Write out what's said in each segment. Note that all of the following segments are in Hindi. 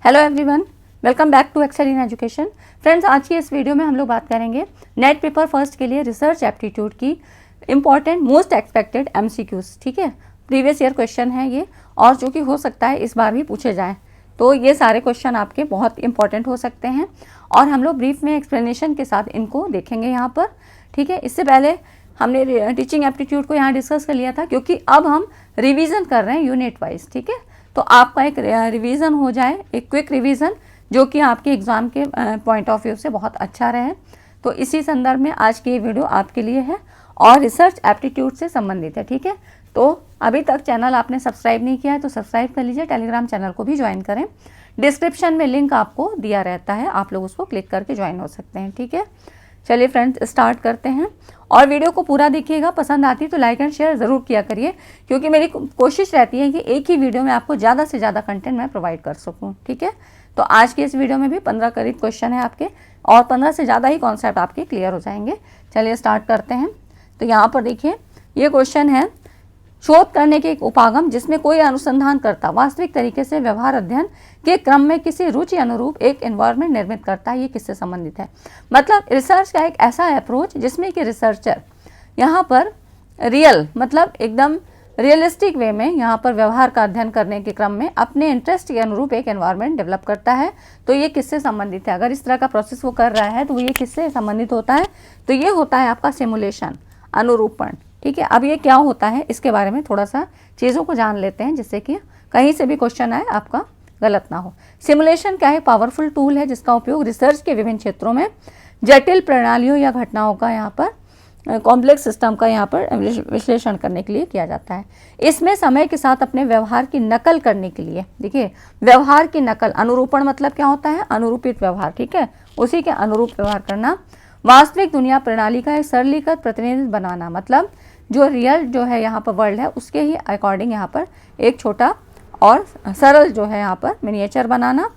Hello everyone, welcome back to Excel in Education. Friends, आज की इस वीडियो में हम लोग बात करेंगे नेट पेपर फर्स्ट के लिए रिसर्च एप्टीट्यूड की इंपॉर्टेंट मोस्ट एक्सपेक्टेड एमसीक्यूज। ठीक है, प्रीवियस ईयर क्वेश्चन है ये, और जो कि हो सकता है इस बार भी पूछे जाएं, तो ये सारे क्वेश्चन आपके बहुत इंपॉर्टेंट हो सकते हैं और हम लोग ब्रीफ में एक्सप्लेनेशन के साथ इनको देखेंगे यहाँ पर। ठीक है, इससे पहले हमने टीचिंग एप्टीट्यूड को यहाँ डिस्कस कर लिया था, क्योंकि अब हम रिवीजन कर रहे हैं यूनिट वाइज। ठीक है, तो आपका एक रिवीजन हो जाए, एक क्विक रिवीजन, जो कि आपके एग्ज़ाम के पॉइंट ऑफ व्यू से बहुत अच्छा रहे। तो इसी संदर्भ में आज की ये वीडियो आपके लिए है और रिसर्च एप्टीट्यूड से संबंधित है। ठीक है, तो अभी तक चैनल आपने सब्सक्राइब नहीं किया है तो सब्सक्राइब कर लीजिए, टेलीग्राम चैनल को भी ज्वाइन करें। डिस्क्रिप्शन में लिंक आपको दिया रहता है, आप लोग उसको क्लिक करके ज्वाइन हो सकते हैं। ठीक है, चलिए फ्रेंड्स स्टार्ट करते हैं और वीडियो को पूरा देखिएगा। पसंद आती तो लाइक एंड शेयर ज़रूर किया करिए, क्योंकि मेरी कोशिश रहती है कि एक ही वीडियो में आपको ज़्यादा से ज़्यादा कंटेंट मैं प्रोवाइड कर सकूं। ठीक है, तो आज के इस वीडियो में भी 15 करीब क्वेश्चन है आपके, और 15 से ज़्यादा ही कॉन्सेप्ट आपके क्लियर हो जाएंगे। चलिए स्टार्ट करते हैं। तो यहाँ पर देखिए, ये क्वेश्चन है, शोध करने के एक उपागम जिसमें कोई अनुसंधान करता वास्तविक तरीके से व्यवहार अध्ययन के क्रम में किसी रुचि अनुरूप एक एनवायरनमेंट निर्मित करता है। ये किससे संबंधित है? मतलब रिसर्च का एक ऐसा अप्रोच जिसमें कि रिसर्चर यहाँ पर रियल, मतलब एकदम रियलिस्टिक वे में यहाँ पर व्यवहार का अध्ययन करने के क्रम में अपने इंटरेस्ट के अनुरूप एक एनवायरनमेंट डेवलप करता है। तो ये किससे संबंधित है? अगर इस तरह का प्रोसेस वो कर रहा है तो ये किससे संबंधित होता है? तो ये होता है आपका सिमुलेशन, अनुरूपण। ठीक है, अब ये क्या होता है इसके बारे में थोड़ा सा चीज़ों को जान लेते हैं, जिससे कि कहीं से भी क्वेश्चन आए आपका गलत ना हो। सिमुलेशन क्या है? पावरफुल टूल है जिसका उपयोग रिसर्च के विभिन्न क्षेत्रों में जटिल प्रणालियों या घटनाओं का यहाँ पर कॉम्प्लेक्स सिस्टम का यहाँ पर विश्लेषण करने के लिए किया जाता है। इसमें समय के साथ अपने व्यवहार की नकल करने के लिए, देखिए व्यवहार की नकल, अनुरूपण मतलब क्या होता है? अनुरूपित व्यवहार। ठीक है, उसी के अनुरूप व्यवहार करना, वास्तविक दुनिया प्रणाली का एक सरलीकृत प्रतिनिधित्व बनाना, मतलब जो रियल जो है यहाँ पर वर्ल्ड है उसके ही अकॉर्डिंग यहाँ पर एक छोटा और सरल जो है यहाँ पर मिनिएचर बनाना।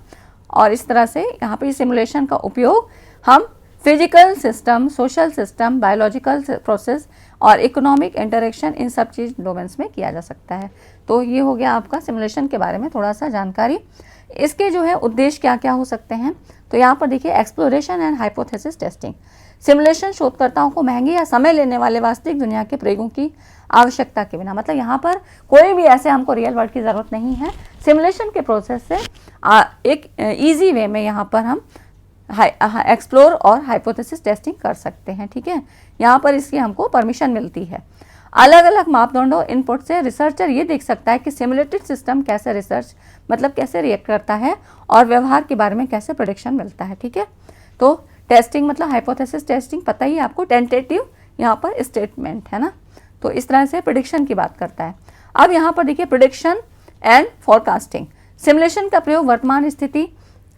और इस तरह से यहाँ पर सिमुलेशन का उपयोग हम physical system, social system, biological process और इकोनॉमिक इंटरेक्शन, इन सब चीज़ डोमेन्स में किया जा सकता है। तो ये हो गया आपका सिमुलेशन के बारे में थोड़ा सा जानकारी। इसके जो है उद्देश्य क्या क्या हो सकते हैं? तो यहाँ पर देखिए, exploration and hypothesis testing. Simulation शोधकर्ताओं को महंगे या समय लेने वाले वास्तविक दुनिया के प्रयोगों की आवश्यकता के बिना, मतलब यहाँ पर कोई भी ऐसे हमको रियल वर्ल्ड की ज़रूरत नहीं है। सिमुलेशन के प्रोसेस से एक ईजी वे में यहाँ पर हम एक्सप्लोर और हाइपोथेसिस टेस्टिंग कर सकते हैं। ठीक है, यहाँ पर इसकी हमको परमिशन मिलती है। अलग अलग मापदंडों इनपुट से रिसर्चर ये देख सकता है कि सिमुलेटेड सिस्टम कैसे रिसर्च, मतलब कैसे रिएक्ट करता है और व्यवहार के बारे में कैसे प्रेडिक्शन मिलता है। ठीक है, तो टेस्टिंग मतलब हाइपोथेसिस टेस्टिंग, पता ही है आपको, टेंटेटिव यहाँ पर स्टेटमेंट है ना। तो इस तरह से प्रेडिक्शन की बात करता है। अब यहाँ पर देखिए, प्रेडिक्शन एंड फोरकास्टिंग। सिमुलेशन का प्रयोग वर्तमान स्थिति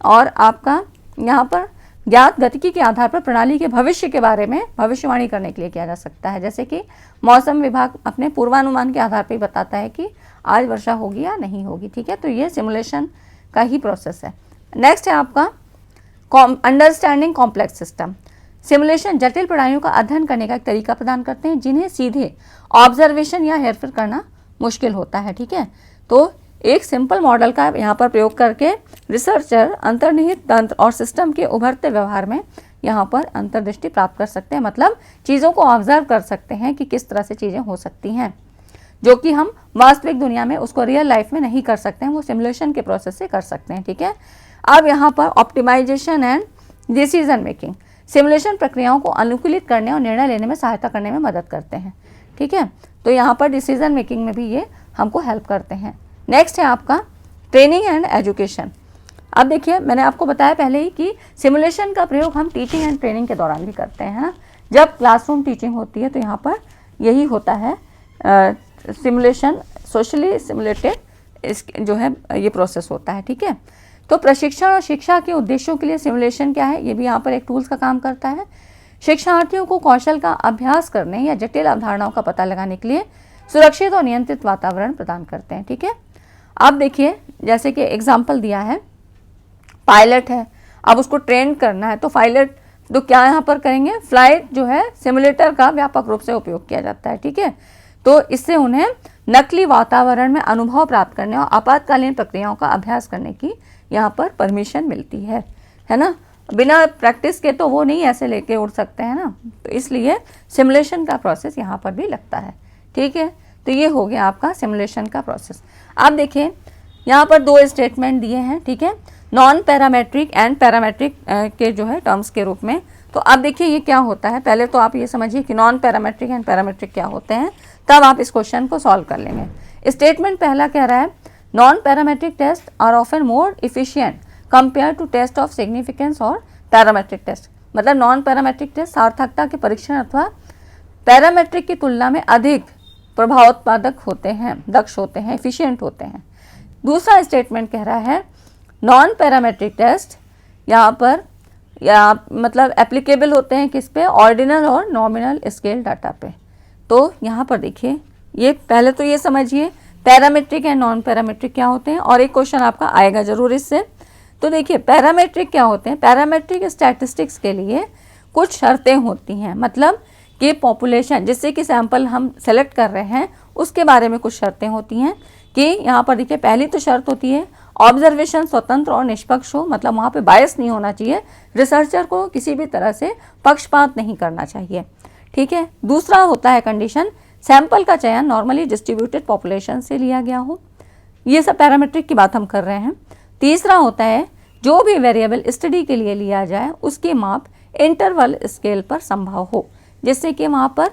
और आपका यहाँ पर ज्ञात गतिकी के आधार पर प्रणाली के भविष्य के बारे में भविष्यवाणी करने के लिए किया जा सकता है। जैसे कि मौसम विभाग अपने पूर्वानुमान के आधार पर ही बताता है कि आज वर्षा होगी या नहीं होगी। ठीक है, तो ये सिमुलेशन का ही प्रोसेस है। नेक्स्ट है आपका अंडरस्टैंडिंग कॉम्प्लेक्स सिस्टम। सिमुलेशन जटिल प्रणालियों का अध्ययन करने का एक तरीका प्रदान करते हैं जिन्हें सीधे ऑब्जर्वेशन या हेरफेर करना मुश्किल होता है। ठीक है, तो एक सिंपल मॉडल का यहाँ पर प्रयोग करके रिसर्चर अंतर्निहित तंत्र और सिस्टम के उभरते व्यवहार में यहाँ पर अंतर्दृष्टि प्राप्त कर सकते हैं, मतलब चीज़ों को ऑब्जर्व कर सकते हैं कि किस तरह से चीज़ें हो सकती हैं, जो कि हम वास्तविक दुनिया में उसको रियल लाइफ में नहीं कर सकते हैं, वो सिमुलेशन के प्रोसेस से कर सकते हैं। ठीक है, अब यहाँ पर optimisation and decision making. Simulation प्रक्रियाओं को अनुकूलित करने और निर्णय लेने में सहायता करने में मदद करते हैं। ठीक है, तो यहाँ पर डिसीजन मेकिंग में भी ये हमको हेल्प करते हैं। नेक्स्ट है आपका ट्रेनिंग एंड एजुकेशन। अब देखिए, मैंने आपको बताया पहले ही कि सिमुलेशन का प्रयोग हम टीचिंग एंड ट्रेनिंग के दौरान भी करते हैं ना। जब क्लासरूम टीचिंग होती है तो यहाँ पर यही होता है, सिमुलेशन, सोशली सिमुलेटेड इस जो है ये प्रोसेस होता है। ठीक है, तो प्रशिक्षण और शिक्षा के उद्देश्यों के लिए सिमुलेशन क्या है? ये भी यहाँ पर एक टूल्स का काम करता है। शिक्षार्थियों को कौशल का अभ्यास करने या जटिल अवधारणाओं का पता लगाने के लिए सुरक्षित और नियंत्रित वातावरण प्रदान करते हैं। ठीक है, अब देखिए, जैसे कि एग्जाम्पल दिया है, पायलट है, अब उसको ट्रेन करना है, तो पायलट तो क्या यहाँ पर करेंगे? फ्लाइट जो है सिमुलेटर का व्यापक रूप से उपयोग किया जाता है। ठीक है, तो इससे उन्हें नकली वातावरण में अनुभव प्राप्त करने और आपातकालीन प्रक्रियाओं का अभ्यास करने की यहाँ पर परमिशन मिलती है ना। बिना प्रैक्टिस के तो वो नहीं ऐसे लेके उड़ सकते हैं ना, तो इसलिए सिमुलेशन का प्रोसेस यहाँ पर भी लगता है। ठीक है, तो ये हो गया आपका सिमुलेशन का प्रोसेस। आप देखिए यहाँ पर 2 स्टेटमेंट दिए हैं, ठीक है, नॉन पैरामेट्रिक एंड पैरामेट्रिक के जो है टर्म्स के रूप में। तो आप देखिए ये क्या होता है, पहले तो आप ये समझिए कि नॉन पैरामेट्रिक एंड पैरामेट्रिक क्या होते हैं, तब आप इस क्वेश्चन को सॉल्व कर लेंगे। स्टेटमेंट पहला कह रहा है non parametric test are often more efficient compare to test of significance और पैरामेट्रिक टेस्ट। मतलब नॉन पैरामेट्रिक टेस्ट सार्थकता के परीक्षण अथवा पैरामेट्रिक की तुलना में अधिक प्रभावोत्पादक होते हैं, दक्ष होते हैं, एफिशिएंट होते हैं। दूसरा स्टेटमेंट कह रहा है नॉन पैरामेट्रिक टेस्ट यहाँ पर या मतलब एप्लीकेबल होते हैं किस पे, ऑर्डिनल और नॉमिनल स्केल डाटा पे। तो यहाँ पर देखिए ये पहले तो ये समझिए पैरामेट्रिक एंड नॉन पैरामेट्रिक क्या होते हैं, और एक क्वेश्चन आपका आएगा जरूर इससे। तो देखिए पैरामेट्रिक क्या होते हैं, पैरामेट्रिक स्टैटिस्टिक्स के लिए कुछ शर्तें होती हैं, मतलब कि पॉपुलेशन जिससे कि सैंपल हम सेलेक्ट कर रहे हैं उसके बारे में कुछ शर्तें होती हैं कि यहाँ पर देखिए पहली तो शर्त होती है ऑब्जर्वेशन स्वतंत्र और निष्पक्ष हो, मतलब वहाँ पे बायस नहीं होना चाहिए, रिसर्चर को किसी भी तरह से पक्षपात नहीं करना चाहिए। ठीक है, दूसरा होता है कंडीशन सैंपल का चयन नॉर्मली डिस्ट्रीब्यूटेड पॉपुलेशन से लिया गया हो, ये सब पैरामेट्रिक की बात हम कर रहे हैं। तीसरा होता है जो भी वेरिएबल स्टडी के लिए लिया जाए उसकी माप इंटरवल स्केल पर संभव हो, जिससे कि वहाँ पर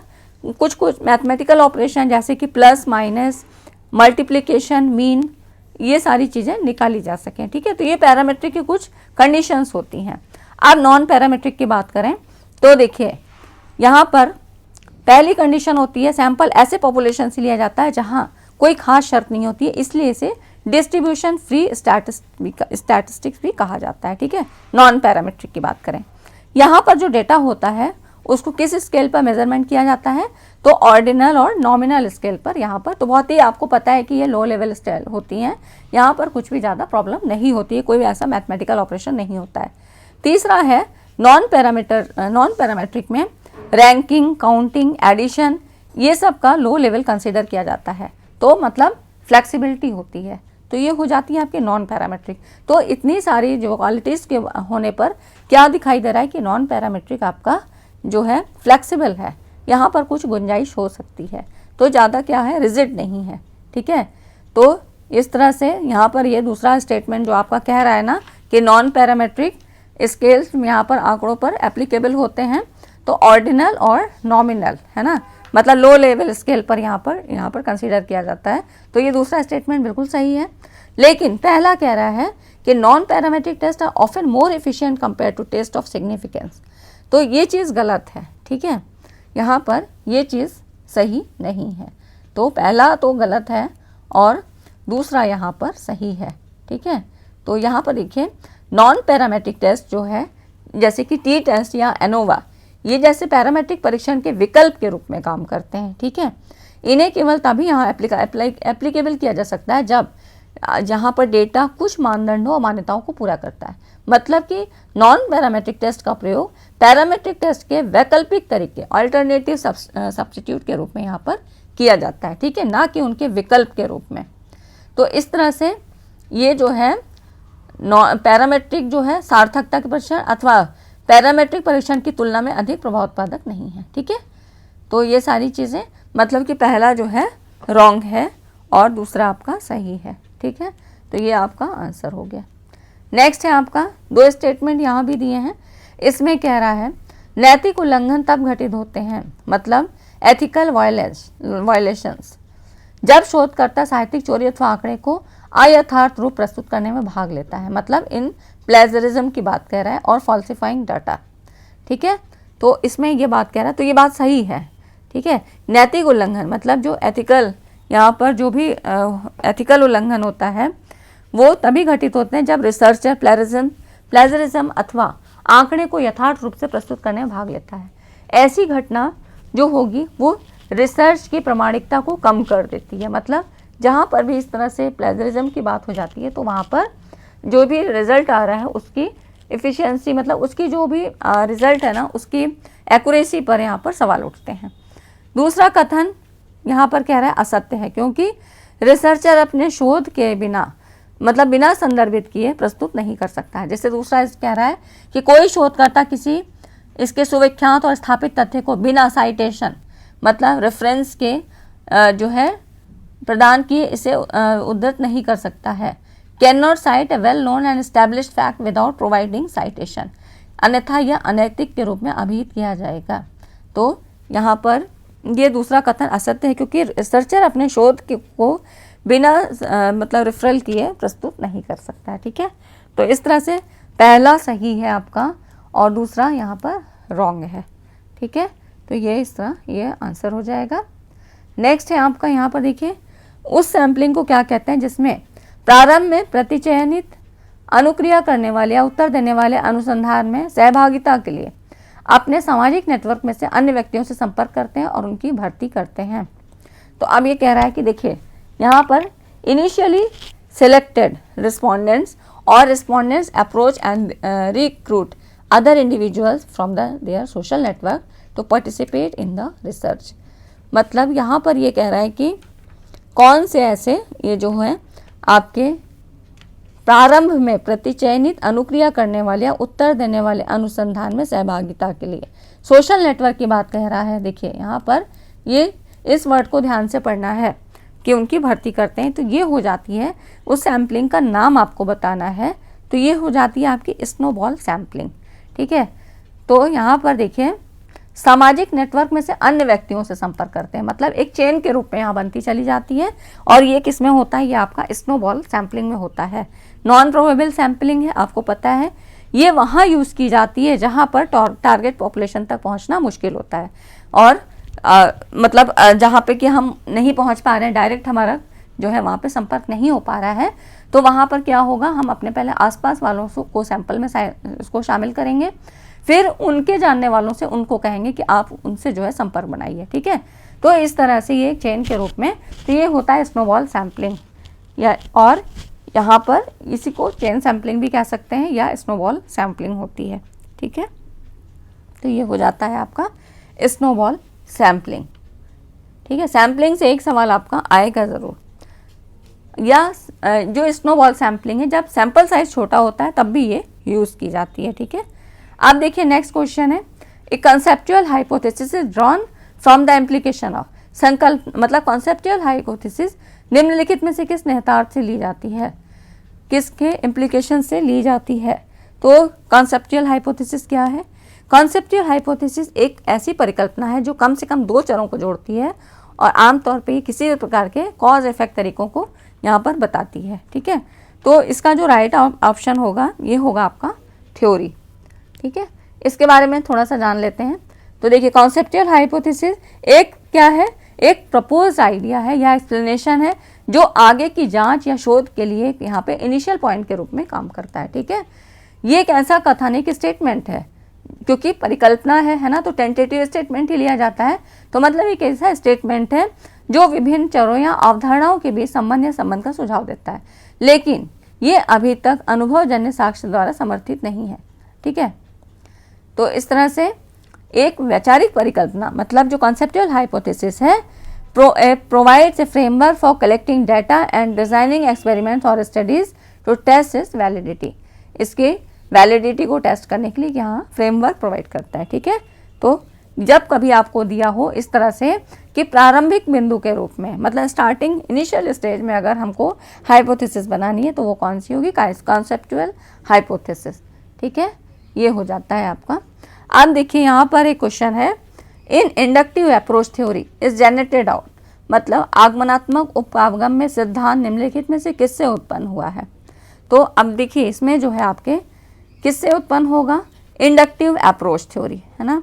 कुछ मैथमेटिकल ऑपरेशन जैसे कि प्लस माइनस मल्टीप्लिकेशन मीन ये सारी चीज़ें निकाली जा सकें। ठीक है, तो ये पैरामेट्रिक की कुछ कंडीशंस होती हैं। अब नॉन पैरामेट्रिक की बात करें तो देखिए यहाँ पर पहली कंडीशन होती है सैंपल ऐसे पॉपुलेशन से लिया जाता है जहाँ कोई खास शर्त नहीं होती है, इसलिए इसे डिस्ट्रीब्यूशन फ्री स्टैटिस्टिक्स भी कहा जाता है। ठीक है, नॉन पैरामेट्रिक की बात करें, यहाँ पर जो डेटा होता है उसको किस स्केल पर मेजरमेंट किया जाता है, तो ऑर्डिनल और नॉमिनल स्केल पर। यहाँ पर तो बहुत ही आपको पता है कि ये लो लेवल स्केल होती हैं, यहाँ पर कुछ भी ज़्यादा प्रॉब्लम नहीं होती है, कोई भी ऐसा मैथमेटिकल ऑपरेशन नहीं होता है। तीसरा है नॉन पैरामेट्रिक में रैंकिंग, काउंटिंग, एडिशन ये सब का लो लेवल कंसिडर किया जाता है, तो मतलब फ्लेक्सिबिलिटी होती है, तो ये हो जाती है आपकी नॉन पैरामेट्रिक। तो इतनी सारी जो क्वालिटीज़ के होने पर क्या दिखाई दे रहा है कि नॉन पैरामेट्रिक आपका जो है फ्लेक्सिबल है, यहाँ पर कुछ गुंजाइश हो सकती है, तो ज़्यादा क्या है रिजिड नहीं है। ठीक है, तो इस तरह से यहाँ पर ये दूसरा स्टेटमेंट जो आपका कह रहा है ना कि नॉन पैरामेट्रिक स्केल्स यहाँ पर आंकड़ों पर एप्लीकेबल होते हैं, तो ऑर्डिनल और नॉमिनल है ना, मतलब लो लेवल स्केल पर यहाँ पर कंसीडर किया जाता है। तो ये दूसरा स्टेटमेंट बिल्कुल सही है, लेकिन पहला कह रहा है कि non parametric test are often more efficient compare to test of significance, तो ये चीज़ गलत है। ठीक है, यहाँ पर ये चीज़ सही नहीं है, तो पहला तो गलत है और दूसरा यहाँ पर सही है। ठीक है, तो यहाँ पर देखिए नॉन पैरामेट्रिक टेस्ट जो है जैसे कि टी टेस्ट या एनोवा, ये जैसे पैरामेट्रिक परीक्षण के विकल्प के रूप में काम करते हैं। ठीक है, इन्हें केवल तभी यहाँ एप्लीकेबल किया जा सकता है जब जहाँ पर डेटा कुछ मानदंडों और मान्यताओं को पूरा करता है, मतलब कि नॉन पैरामेट्रिक टेस्ट का प्रयोग पैरामेट्रिक टेस्ट के वैकल्पिक तरीके अल्टरनेटिव सब्स्टिट्यूट के रूप में यहाँ पर किया जाता है। ठीक है, ना कि उनके विकल्प के रूप में। तो इस तरह से ये जो है पैरामेट्रिक जो है सार्थकता के परीक्षण अथवा पैरामेट्रिक परीक्षण की तुलना में अधिक प्रभावोत्पादक नहीं है। ठीक है, तो ये सारी चीज़ें मतलब कि पहला जो है रॉन्ग है और दूसरा आपका सही है। ठीक है, तो ये आपका आंसर हो गया। नेक्स्ट है आपका 2 स्टेटमेंट यहाँ भी दिए हैं, इसमें कह रहा है नैतिक उल्लंघन तब घटित होते हैं, मतलब एथिकल वायलेशंस, जब शोधकर्ता साहित्यिक चोरी अथवा आंकड़े को अयथार्थ रूप प्रस्तुत करने में भाग लेता है, मतलब इन प्लेजरिज्म की बात कह रहा है और फॉल्सिफाइंग डाटा। ठीक है, तो इसमें ये बात कह रहा है, तो ये बात सही है। ठीक है, नैतिक उल्लंघन मतलब जो एथिकल यहाँ पर जो भी एथिकल उल्लंघन होता है वो तभी घटित होते हैं जब रिसर्चर प्लेजरिज्म अथवा आंकड़े को यथार्थ रूप से प्रस्तुत करने में भाग लेता है। ऐसी घटना जो होगी वो रिसर्च की प्रामाणिकता को कम कर देती है, मतलब जहाँ पर भी इस तरह से प्लेजरिज्म की बात हो जाती है तो वहाँ पर जो भी रिजल्ट आ रहा है उसकी एफिशिएंसी, मतलब उसकी जो भी रिजल्ट है ना उसकी एक्यूरेसी पर यहाँ पर सवाल उठते हैं। दूसरा कथन यहाँ पर कह रहा है असत्य है, क्योंकि रिसर्चर अपने शोध के बिना मतलब बिना संदर्भित किए प्रस्तुत नहीं कर सकता है। जैसे दूसरा कह रहा है कि कोई शोधकर्ता किसी इसके सुविख्यात और स्थापित तथ्य को बिना साइटेशन मतलब रेफरेंस के जो है प्रदान किए इसे उद्धृत नहीं कर सकता है। Can not site A well known and established fact without providing citation, अन्यथा यह अनैतिक के रूप में अभिहित किया जाएगा। तो यहाँ पर ये दूसरा कथन असत्य है, क्योंकि रिसर्चर अपने शोध को बिना मतलब रेफरल किए प्रस्तुत नहीं कर सकता है। ठीक है, तो इस तरह से पहला सही है आपका और दूसरा यहाँ पर रॉन्ग है। ठीक है, तो ये इस तरह ये आंसर हो जाएगा। नेक्स्ट है आपका यहाँ पर देखिए, उस सैम्पलिंग को क्या कहते हैं जिसमें प्रारंभ में प्रतिचयनित अनुक्रिया करने वाले या उत्तर देने वाले अनुसंधान में सहभागिता के लिए अपने सामाजिक नेटवर्क में से अन्य व्यक्तियों से संपर्क करते हैं और उनकी भर्ती करते हैं। तो अब ये कह रहा है कि देखिए यहाँ पर इनिशियली सिलेक्टेड रिस्पोंडेंट्स और respondents approach and recruit other individuals from their social network to participate in the research. मतलब यहाँ पर ये कह रहा है कि कौन से ऐसे ये जो है आपके प्रारंभ में प्रतिचयनित अनुक्रिया करने वाले या उत्तर देने वाले अनुसंधान में सहभागिता के लिए सोशल नेटवर्क की बात कह रहा है। देखिए यहाँ पर ये इस वर्ड को ध्यान से पढ़ना है कि उनकी भर्ती करते हैं। तो ये हो जाती है, उस सैम्पलिंग का नाम आपको बताना है, तो ये हो जाती है आपकी स्नोबॉल सैम्पलिंग। ठीक है, तो यहाँ पर देखिए सामाजिक नेटवर्क में से अन्य व्यक्तियों से संपर्क करते हैं, मतलब एक चेन के रूप में यहाँ बनती चली जाती है। और ये किस में होता है, ये आपका स्नोबॉल सैम्पलिंग में होता है। नॉन प्रोबेबल सैम्पलिंग है, आपको पता है ये वहाँ यूज़ की जाती है जहाँ पर टारगेट पॉपुलेशन तक पहुँचना मुश्किल होता है और मतलब जहाँ पे कि हम नहीं पहुँच पा रहे हैं, डायरेक्ट हमारा जो है वहाँ पे संपर्क नहीं हो पा रहा है, तो वहाँ पर क्या होगा, हम अपने पहले आसपास वालों को सैंपल में उसको शामिल करेंगे, फिर उनके जानने वालों से उनको कहेंगे कि आप उनसे जो है संपर्क बनाइए। ठीक है, तो इस तरह से ये चेन के रूप में, तो ये होता है स्नोबॉल सैम्पलिंग या और यहाँ पर इसी को चेन सैम्पलिंग भी कह सकते हैं या स्नोबॉल सैम्पलिंग होती है। ठीक है, तो ये हो जाता है आपका स्नोबॉल सैम्पलिंग। ठीक है, सैम्पलिंग से एक सवाल आपका आएगा ज़रूर, या जो स्नोबॉल सैम्पलिंग है जब सैंपल साइज छोटा होता है तब भी ये यूज़ की जाती है। ठीक है, आप देखिए नेक्स्ट क्वेश्चन है, a conceptual hypothesis is drawn from the implication of संकल्प, मतलब कॉन्सेप्चुअल हाइपोथेसिस निम्नलिखित में से किस निहितार्थ से ली जाती है, किसके इम्प्लीकेशन से ली जाती है। तो कॉन्सेप्चुअल हाइपोथेसिस क्या है, कॉन्सेप्चुअल हाइपोथेसिस एक ऐसी परिकल्पना है जो कम से कम दो चरों को जोड़ती है और आमतौर पे किसी भी प्रकार के कॉज इफेक्ट तरीकों को यहाँ पर बताती है। ठीक है, तो इसका जो राइट ऑप्शन होगा ये होगा आपका थ्योरी। ठीक है, इसके बारे में थोड़ा सा जान लेते हैं। तो देखिए कॉन्सेप्चुअल हाइपोथेसिस एक क्या है, एक प्रपोज आइडिया है या एक्सप्लेनेशन है जो आगे की जांच या शोध के लिए यहाँ पे इनिशियल पॉइंट के रूप में काम करता है। ठीक है, ये एक ऐसा कथानिक स्टेटमेंट है, क्योंकि परिकल्पना है ना, तो टेंटेटिव स्टेटमेंट ही लिया जाता है। तो मतलब एक ऐसा स्टेटमेंट है जो विभिन्न चरों या अवधारणाओं के बीच संबंध या संबंध का सुझाव देता है, लेकिन ये अभी तक अनुभवजन्य साक्ष्य द्वारा समर्थित नहीं है। ठीक है, तो इस तरह से एक वैचारिक परिकल्पना मतलब जो कॉन्सेप्चुअल हाइपोथेसिस है provides a framework for collecting data and designing experiments और studies to test its validity. इसके वैलिडिटी को टेस्ट करने के लिए यहाँ फ्रेमवर्क प्रोवाइड करता है। ठीक है, तो जब कभी आपको दिया हो इस तरह से कि प्रारंभिक बिंदु के रूप में, मतलब स्टार्टिंग इनिशियल स्टेज में अगर हमको हाइपोथेसिस बनानी है तो वो कौन सी होगी, कॉन्सेप्चुअल हाइपोथेसिस। ठीक है, ये हो जाता है आपका। अब देखिए यहाँ पर एक क्वेश्चन है, in inductive approach theory is generated out, मतलब आगमनात्मक उपागम में सिद्धांत निम्नलिखित में से किससे उत्पन्न हुआ है। तो अब देखिए इसमें जो है आपके किससे उत्पन्न होगा, इंडक्टिव अप्रोच थ्योरी है ना।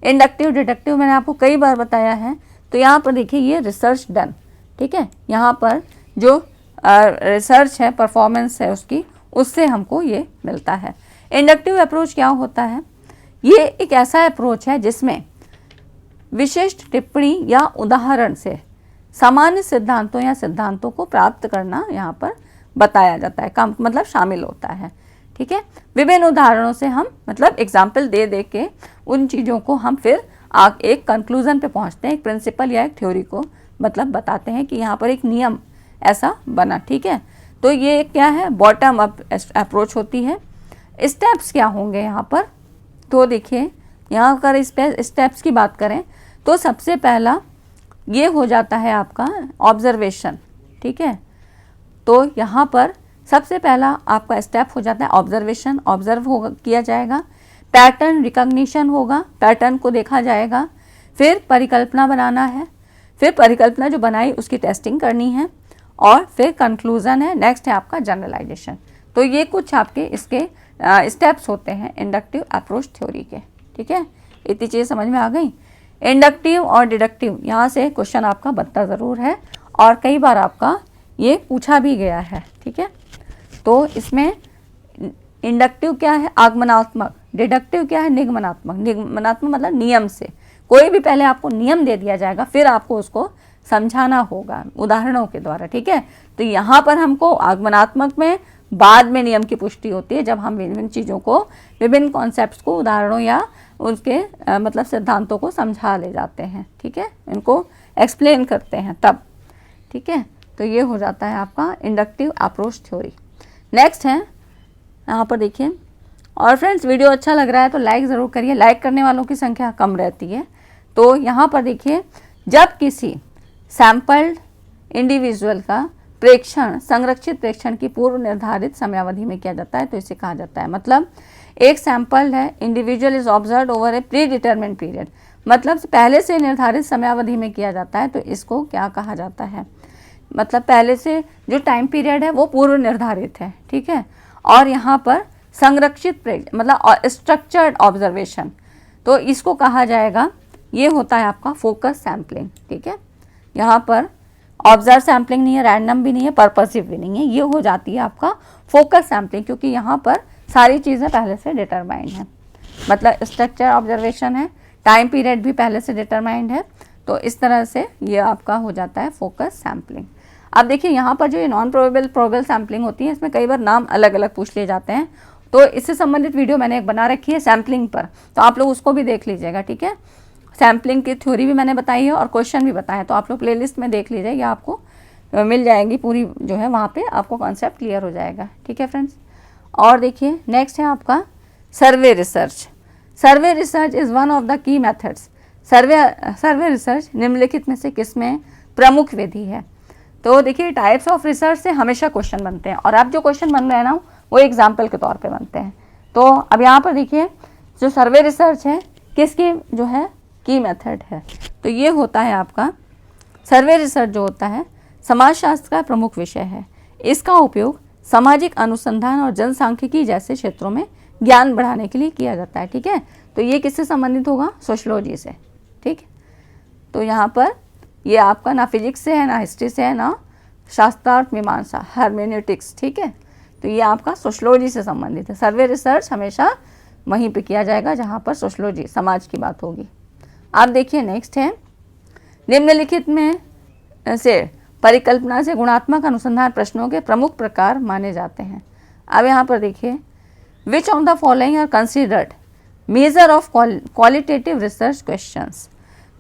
इंडक्टिव डिडक्टिव मैंने आपको कई बार बताया है। तो यहाँ पर देखिए ये रिसर्च डन, ठीक है, यहाँ पर जो रिसर्च है परफॉर्मेंस है उसकी, उससे हमको ये मिलता है। इंडक्टिव अप्रोच क्या होता है, ये एक ऐसा अप्रोच है जिसमें विशिष्ट टिप्पणी या उदाहरण से सामान्य सिद्धांतों या सिद्धांतों को प्राप्त करना यहाँ पर बताया जाता है, काम मतलब शामिल होता है। ठीक है, विभिन्न उदाहरणों से हम मतलब एग्जाम्पल दे दे के उन चीज़ों को हम फिर एक कंक्लूजन पे पहुँचते हैं, एक प्रिंसिपल या एक थ्योरी को मतलब बताते हैं कि यहाँ पर एक नियम ऐसा बना, ठीक है। तो ये क्या है, बॉटम अप अप्रोच होती है। स्टेप्स क्या होंगे यहाँ पर, तो देखिए यहाँ अगर इस स्टेप्स की बात करें तो सबसे पहला ये हो जाता है आपका ऑब्जर्वेशन, ठीक है। तो यहाँ पर सबसे पहला आपका स्टेप हो जाता है ऑब्जर्वेशन, ऑब्जर्व होगा किया जाएगा, पैटर्न रिकॉग्निशन होगा, पैटर्न को देखा जाएगा, फिर परिकल्पना बनाना है, फिर परिकल्पना जो बनाई उसकी टेस्टिंग करनी है, और फिर कंक्लूजन है, नेक्स्ट है आपका जनरलाइजेशन। तो ये कुछ आपके इसके स्टेप्स होते हैं इंडक्टिव अप्रोच थ्योरी के, ठीक है। इतनी चीज़ समझ में आ गई। इंडक्टिव और डिडक्टिव, यहाँ से क्वेश्चन आपका बनता ज़रूर है और कई बार आपका ये पूछा भी गया है, ठीक है। तो इसमें इंडक्टिव क्या है, आगमनात्मक, डिडक्टिव क्या है, निगमनात्मक। निगमनात्मक मतलब नियम से, कोई भी पहले आपको नियम दे दिया जाएगा, फिर आपको उसको समझाना होगा उदाहरणों के द्वारा, ठीक है। तो यहाँ पर हमको आगमनात्मक में बाद में नियम की पुष्टि होती है, जब हम विभिन्न चीज़ों को, विभिन्न कॉन्सेप्ट्स को उदाहरणों या उसके मतलब सिद्धांतों को समझा ले जाते हैं, ठीक है, इनको एक्सप्लेन करते हैं तब, ठीक है। तो ये हो जाता है आपका इंडक्टिव अप्रोच थ्योरी। नेक्स्ट है यहाँ पर देखिए, और फ्रेंड्स वीडियो अच्छा लग रहा है तो लाइक ज़रूर करिए, लाइक करने वालों की संख्या कम रहती है। तो यहाँ पर देखिए, जब किसी सैम्पल्ड इंडिविजुअल का प्रेक्षण संरक्षित प्रेक्षण की पूर्व निर्धारित समयावधि में किया जाता है तो इसे कहा जाता है, मतलब एक सैंपल है, individual is observed over A pre determined period, मतलब पहले से निर्धारित समयावधि में किया जाता है तो इसको क्या कहा जाता है, मतलब पहले से जो टाइम पीरियड है वो पूर्व निर्धारित है, ठीक है। और यहाँ पर संरक्षित मतलब स्ट्रक्चर्ड ऑब्जर्वेशन, तो इसको कहा जाएगा, ये होता है आपका फोकस सैम्पलिंग, ठीक है। यहाँ पर ऑब्जर्व सैम्पलिंग नहीं है, रैंडम भी नहीं है, पर्पसिव भी नहीं है, ये हो जाती है आपका फोकस सैम्पलिंग, क्योंकि यहाँ पर सारी चीज़ें पहले से डिटरमाइंड हैं, मतलब स्ट्रक्चर ऑब्जर्वेशन है, टाइम पीरियड भी पहले से डिटरमाइंड है, तो इस तरह से ये आपका हो जाता है फोकस सैम्पलिंग। अब देखिए यहाँ पर जो ये नॉन प्रोबेबल प्रोबेबल सैम्पलिंग होती है, इसमें कई बार नाम अलग अलग पूछ लिए जाते हैं, तो इससे संबंधित वीडियो मैंने एक बना रखी है सैम्पलिंग पर, तो आप लोग उसको भी देख लीजिएगा, ठीक है। सैम्पलिंग की थ्योरी भी मैंने बताई है और क्वेश्चन भी बताए, तो आप लोग प्लेलिस्ट में देख लीजिए, या आपको मिल जाएगी पूरी जो है, वहाँ पे आपको कॉन्सेप्ट क्लियर हो जाएगा, ठीक है फ्रेंड्स। और देखिए नेक्स्ट है आपका सर्वे research. Survey research is one of the key methods. Survey research निम्नलिखित में से किसमें प्रमुख विधि है। तो देखिए टाइप्स ऑफ रिसर्च से हमेशा क्वेश्चन बनते हैं, और अब जो क्वेश्चन बन रहे हैं ना वो एग्जाम्पल के तौर पे बनते हैं। तो अब यहाँ पर देखिए जो सर्वे रिसर्च है किसकी जो है की मेथड है, तो ये होता है आपका सर्वे रिसर्च जो होता है समाजशास्त्र का प्रमुख विषय है। इसका उपयोग सामाजिक अनुसंधान और जनसांख्यिकी जैसे क्षेत्रों में ज्ञान बढ़ाने के लिए किया जाता है, ठीक है। तो ये किससे संबंधित होगा, सोशलॉजी से, ठीक है। तो यहाँ पर ये आपका ना फिजिक्स से है, ना हिस्ट्री से है, ना शास्त्रार्थ मीमांसा हर्मेन्यूटिक्स, ठीक है। तो ये आपका सोशलॉजी से संबंधित है। सर्वे रिसर्च हमेशा वहीं पे किया जाएगा जहाँ पर सोशलॉजी समाज की बात होगी। आप देखिए नेक्स्ट है, निम्नलिखित में से परिकल्पना से गुणात्मक अनुसंधान प्रश्नों के प्रमुख प्रकार माने जाते हैं। अब यहाँ पर देखिए, which of the following are considered major of qualitative research questions.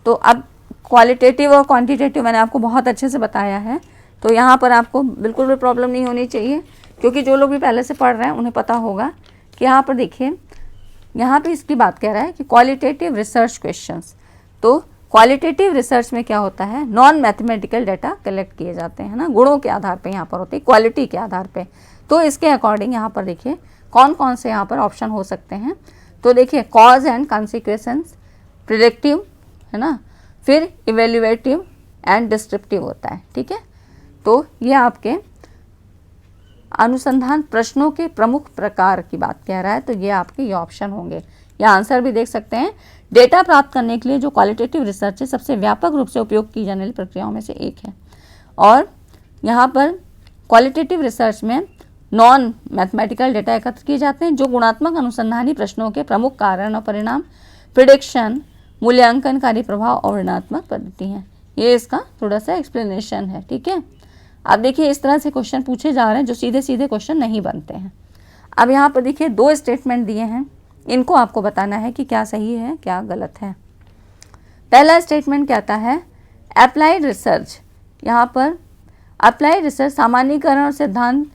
तो अब क्वालिटेटिव और क्वांटिटेटिव मैंने आपको बहुत अच्छे से बताया है, तो यहाँ पर आपको बिल्कुल भी प्रॉब्लम नहीं होनी चाहिए, क्योंकि जो लोग भी पहले से पढ़ रहे हैं उन्हें पता होगा कि यहाँ पर देखिए, यहाँ पे इसकी बात कह रहा है कि क्वालिटेटिव रिसर्च क्वेश्चंस। तो क्वालिटेटिव रिसर्च में क्या होता है, नॉन मैथमेटिकल डाटा कलेक्ट किए जाते हैं ना, गुणों के आधार पे यहाँ पर होती है, क्वालिटी के आधार पे। तो इसके अकॉर्डिंग यहाँ पर देखिए कौन कौन से यहाँ पर ऑप्शन हो सकते हैं। तो देखिए कॉज एंड कॉन्सिक्वेंसेस, प्रिडिक्टिव है ना, फिर इवेल्युएटिव एंड डिस्क्रिप्टिव होता है, ठीक है। तो ये आपके अनुसंधान प्रश्नों के प्रमुख प्रकार की बात कह रहा है, तो ये आपके ये ऑप्शन होंगे। या आंसर भी देख सकते हैं, डेटा प्राप्त करने के लिए जो क्वालिटेटिव रिसर्च है सबसे व्यापक रूप से उपयोग की जाने वाली प्रक्रियाओं में से एक है। और यहाँ पर क्वालिटेटिव रिसर्च में नॉन मैथमेटिकल डेटा एकत्र किए जाते हैं जो गुणात्मक अनुसंधानी प्रश्नों के प्रमुख कारण और परिणाम, प्रिडिक्शन, मूल्यांकनकारी प्रभाव और ऋणात्मक पद्धति हैं। ये इसका थोड़ा सा एक्सप्लेनेशन है, ठीक है। अब देखिए इस तरह से क्वेश्चन पूछे जा रहे हैं जो सीधे सीधे क्वेश्चन नहीं बनते हैं। अब यहाँ पर देखिए दो स्टेटमेंट दिए हैं, इनको आपको बताना है कि क्या सही है क्या गलत है। पहला स्टेटमेंट कहता है अप्लाइड रिसर्च, यहाँ पर अप्लाइड रिसर्च सामान्यीकरण और सिद्धांत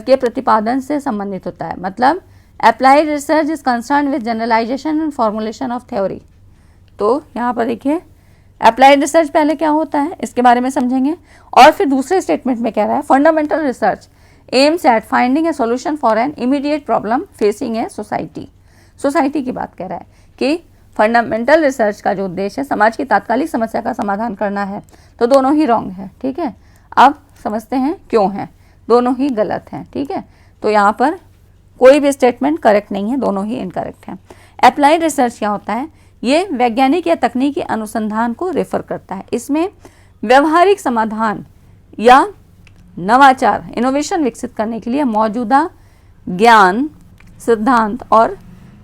के प्रतिपादन से संबंधित होता है। मतलब applied research is concern with generalisation and formulation of theory. तो यहाँ पर देखिए अप्लाइड रिसर्च पहले क्या होता है इसके बारे में समझेंगे, और फिर दूसरे स्टेटमेंट में कह रहा है fundamental research aims at finding A solution for an immediate problem facing a society. Society की बात कह रहा है कि फंडामेंटल रिसर्च का जो उद्देश्य है समाज की तात्कालिक समस्या का समाधान करना है। तो दोनों ही रॉन्ग है, ठीक है। अब समझते हैं क्यों है, दोनों ही गलत हैं, ठीक है। तो यहाँ पर कोई भी स्टेटमेंट करेक्ट नहीं है, दोनों ही इनकरेक्ट हैं। अप्लाइड रिसर्च क्या होता है, ये वैज्ञानिक या तकनीकी अनुसंधान को रेफर करता है। इसमें व्यवहारिक समाधान या नवाचार इनोवेशन विकसित करने के लिए मौजूदा ज्ञान, सिद्धांत और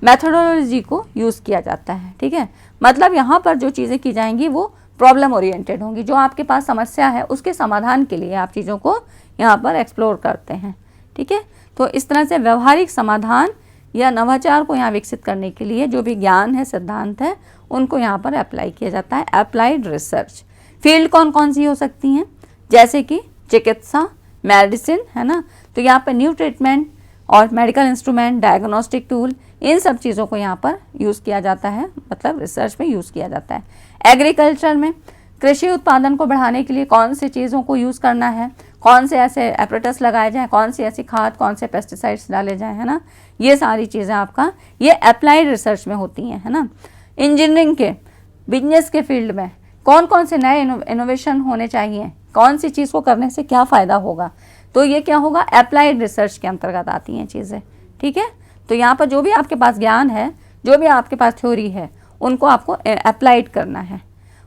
मेथोडोलॉजी को यूज़ किया जाता है, ठीक है। मतलब यहाँ पर जो चीज़ें की जाएंगी वो प्रॉब्लम ओरिएंटेड होंगी, जो आपके पास समस्या है उसके समाधान के लिए आप चीज़ों को यहाँ पर एक्सप्लोर करते हैं, ठीक है। तो इस तरह से व्यवहारिक समाधान या नवाचार को यहाँ विकसित करने के लिए जो भी ज्ञान है, सिद्धांत है, उनको यहाँ पर अप्लाई किया जाता है। अप्लाइड रिसर्च फील्ड कौन कौन सी हो सकती हैं, जैसे कि चिकित्सा, मेडिसिन, है ना। तो यहाँ पर न्यू ट्रीटमेंट और मेडिकल इंस्ट्रूमेंट, डायग्नोस्टिक टूल, इन सब चीज़ों को यहाँ पर यूज़ किया जाता है, मतलब रिसर्च में यूज़ किया जाता है। एग्रीकल्चर में कृषि उत्पादन को बढ़ाने के लिए कौन सी चीज़ों को यूज़ करना है, कौन से ऐसे एपरेटस लगाए जाएँ, कौन सी ऐसी खाद, कौन से पेस्टिसाइड्स डाले जाएँ, है ना। ये सारी चीज़ें आपका ये अप्लाइड रिसर्च में होती हैं, है ना। इंजीनियरिंग के, बिजनेस के फील्ड में कौन कौन से नए इनोवेशन होने चाहिए, कौन सी चीज़ को करने से क्या फ़ायदा होगा, तो ये क्या होगा, अप्लाइड रिसर्च के अंतर्गत आती हैं चीज़ें, ठीक है। तो यहाँ पर जो भी आपके पास ज्ञान है, जो भी आपके पास थ्योरी है, उनको आपको अप्लाइड करना है।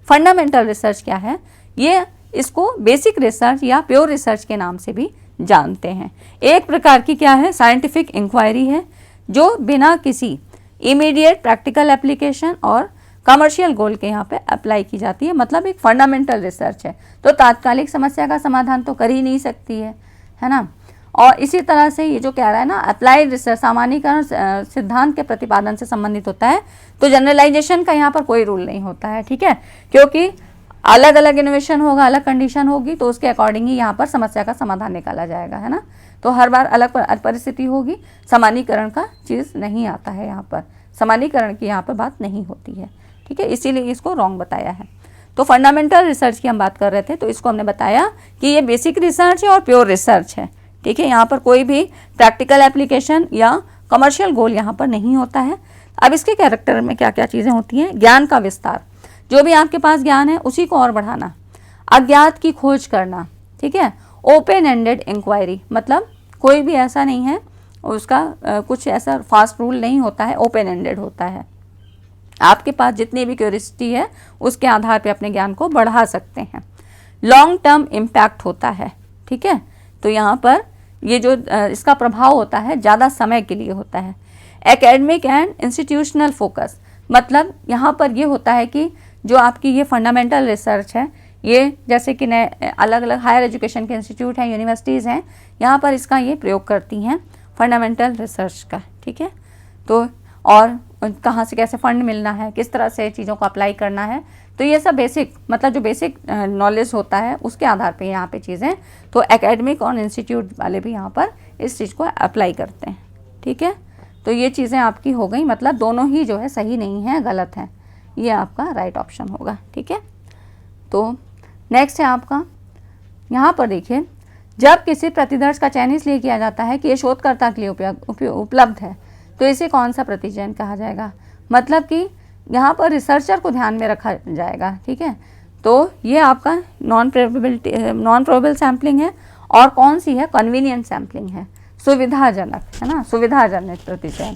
फंडामेंटल रिसर्च क्या है, ये इसको बेसिक रिसर्च या प्योर रिसर्च के नाम से भी जानते हैं। एक प्रकार की क्या है, साइंटिफिक इंक्वायरी है, जो बिना किसी इमीडिएट प्रैक्टिकल एप्लीकेशन और कमर्शियल गोल के यहाँ पे अप्लाई की जाती है। मतलब एक फंडामेंटल रिसर्च है, तो तात्कालिक समस्या का समाधान तो कर ही नहीं सकती है ना। और इसी तरह से ये जो कह रहा है ना, अप्लाइड रिसर्च सामान्यीकरण सिद्धांत के प्रतिपादन से संबंधित होता है। तो जनरलाइजेशन का यहाँ पर कोई रूल नहीं होता है, ठीक है, क्योंकि अलग अलग इनोवेशन होगा, अलग कंडीशन होगी, तो उसके अकॉर्डिंग ही यहाँ पर समस्या का समाधान निकाला जाएगा, है ना। तो हर बार अलग परिस्थिति होगी, सामान्यीकरण का चीज़ नहीं आता है यहाँ पर, सामान्यीकरण की यहाँ पर बात नहीं होती है, ठीक है। इसीलिए इसको रॉन्ग बताया है। तो फंडामेंटल रिसर्च की हम बात कर रहे थे, तो इसको हमने बताया कि ये बेसिक रिसर्च है और प्योर रिसर्च है, ठीक है। यहाँ पर कोई भी प्रैक्टिकल एप्लीकेशन या कमर्शियल गोल यहाँ पर नहीं होता है। अब इसके कैरेक्टर में क्या क्या चीज़ें होती हैं, ज्ञान का विस्तार, जो भी आपके पास ज्ञान है उसी को और बढ़ाना, अज्ञात की खोज करना, ठीक है। ओपन एंडेड इंक्वायरी, मतलब कोई भी ऐसा नहीं है उसका कुछ ऐसा फास्ट रूल नहीं होता है, ओपन एंडेड होता है। आपके पास जितनी भी क्यूरियोसिटी है उसके आधार पे अपने ज्ञान को बढ़ा सकते हैं। लॉन्ग टर्म इम्पैक्ट होता है, ठीक है। तो यहाँ पर ये जो इसका प्रभाव होता है ज़्यादा समय के लिए होता है। एकेडमिक एंड इंस्टीट्यूशनल फोकस, मतलब यहाँ पर ये होता है कि जो आपकी ये फंडामेंटल रिसर्च है, ये जैसे कि नए अलग अलग हायर एजुकेशन के इंस्टीट्यूट हैं, यूनिवर्सिटीज़ हैं, यहाँ पर इसका ये प्रयोग करती हैं फंडामेंटल रिसर्च का, ठीक है। तो और कहाँ से कैसे फंड मिलना है, किस तरह से चीज़ों को अप्लाई करना है, तो ये सब बेसिक, मतलब जो बेसिक नॉलेज होता है उसके आधार पे यहाँ पे चीज़ें, तो एकेडमिक और इंस्टीट्यूट वाले भी यहाँ पर इस चीज़ को अप्लाई करते हैं, ठीक है। तो ये चीज़ें आपकी हो गई, मतलब दोनों ही जो है सही नहीं है, गलत है, ये आपका राइट ऑप्शन होगा, ठीक है। तो नेक्स्ट है आपका, यहाँ पर देखिए, जब किसी प्रतिदर्श का चयन इसलिए किया जाता है कि ये शोधकर्ता के लिए उपलब्ध है, तो इसे कौन सा प्रतिचयन कहा जाएगा, मतलब कि यहाँ पर रिसर्चर को ध्यान में रखा जाएगा, ठीक है। तो ये आपका नॉन प्रोबेबल सैम्पलिंग है, और कौन सी है, कन्वीनियंट सैम्पलिंग है, सुविधाजनक, है ना, सुविधाजनक प्रतिचयन।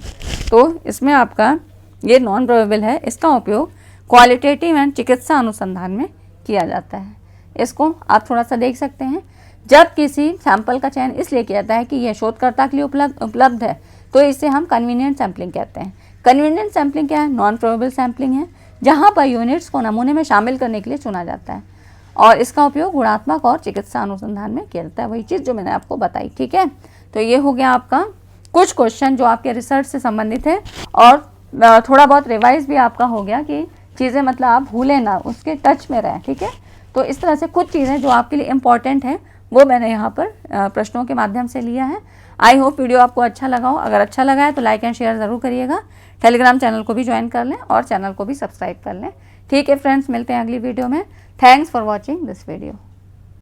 तो इसमें आपका ये नॉन प्रोबेबल है, इसका उपयोग क्वालिटेटिव एंड चिकित्सा अनुसंधान में किया जाता है। इसको आप थोड़ा सा देख सकते हैं। जब किसी सैंपल का चयन इसलिए किया जाता है कि यह शोधकर्ता के लिए उपलब्ध है, तो इसे हम कन्वीनियंट सैम्पलिंग कहते हैं। कन्वीनियंट सैम्पलिंग क्या है, नॉन प्रोबेबल सैम्पलिंग है, जहाँ पर यूनिट्स को नमूने में शामिल करने के लिए चुना जाता है, और इसका उपयोग गुणात्मक और चिकित्सा अनुसंधान में किया जाता है, वही चीज़ जो मैंने आपको बताई, ठीक है। तो ये हो गया आपका कुछ क्वेश्चन जो आपके रिसर्च से संबंधित है, और थोड़ा बहुत रिवाइज भी आपका हो गया कि चीज़ें मतलब आप भूलें ना, उसके टच में रहें, ठीक है। तो इस तरह से कुछ चीज़ें जो आपके लिए इम्पॉर्टेंट हैं वो मैंने यहाँ पर प्रश्नों के माध्यम से लिया है। आई होप वीडियो आपको अच्छा लगा हो। अगर अच्छा लगा है तो लाइक एंड शेयर ज़रूर करिएगा। टेलीग्राम चैनल को भी ज्वाइन कर लें और चैनल को भी सब्सक्राइब कर लें। ठीक है फ्रेंड्स, मिलते हैं अगली वीडियो में। Thanks for watching this video.